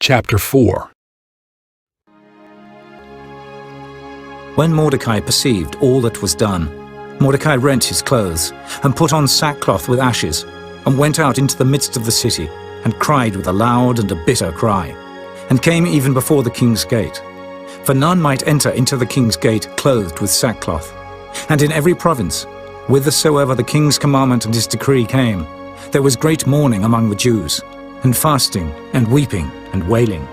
Chapter 4. When Mordecai perceived all that was done, Mordecai rent his clothes, and put on sackcloth with ashes, and went out into the midst of the city, and cried with a loud and a bitter cry, and came even before the king's gate. For none might enter into the king's gate clothed with sackcloth. And in every province, whithersoever the king's commandment and his decree came, there was great mourning among the Jews, and fasting, and weeping, and wailing.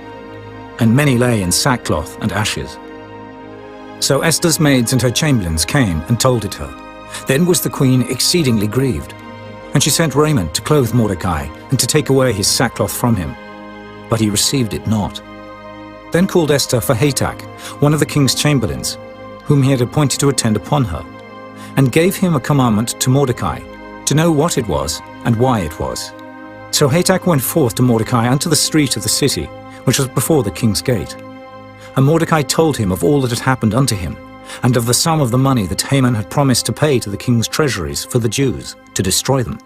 And many lay in sackcloth and ashes. So Esther's maids and her chamberlains came and told it her. Then was the queen exceedingly grieved. And she sent raiment to clothe Mordecai, and to take away his sackcloth from him. But he received it not. Then called Esther for Hatach, one of the king's chamberlains, whom he had appointed to attend upon her, and gave him a commandment to Mordecai, to know what it was, and why it was. So Hatach went forth to Mordecai unto the street of the city, which was before the king's gate. And Mordecai told him of all that had happened unto him, and of the sum of the money that Haman had promised to pay to the king's treasuries for the Jews, to destroy them.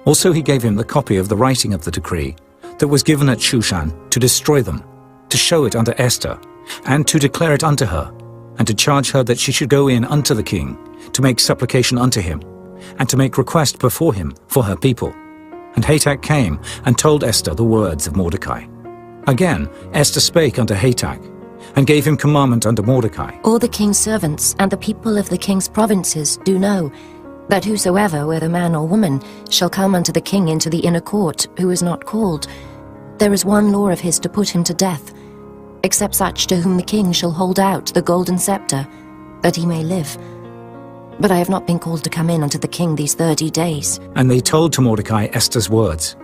Also he gave him the copy of the writing of the decree that was given at Shushan, to destroy them, to show it unto Esther, and to declare it unto her, and to charge her that she should go in unto the king, to make supplication unto him, and to make request before him for her people. And Hatach came and told Esther the words of Mordecai. Again Esther spake unto Hatach, and gave him commandment unto Mordecai. All the king's servants and the people of the king's provinces do know that whosoever, whether man or woman, shall come unto the king into the inner court, who is not called, there is one law of his to put him to death, except such to whom the king shall hold out the golden scepter, that he may live. But I have not been called to come in unto the king these 30 days. And they told to Mordecai Esther's words.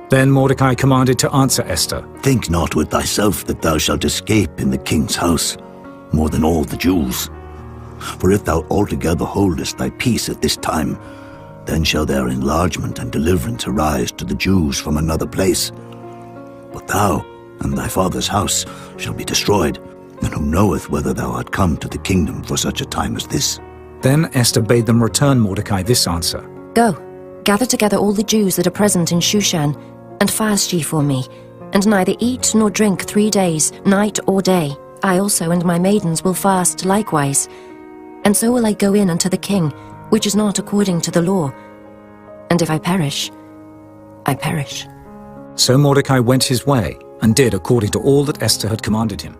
Then Mordecai commanded to answer Esther. Think not with thyself that thou shalt escape in the king's house, more than all the Jews. For if thou altogether holdest thy peace at this time, then shall their enlargement and deliverance arise to the Jews from another place. But thou and thy father's house shall be destroyed, and who knoweth whether thou art come to the kingdom for such a time as this? Then Esther bade them return Mordecai this answer. Go, gather together all the Jews that are present in Shushan, and fast ye for me, and neither eat nor drink 3 days, night or day. I also and my maidens will fast likewise. And so will I go in unto the king, which is not according to the law. And if I perish, I perish. So Mordecai went his way, and did according to all that Esther had commanded him.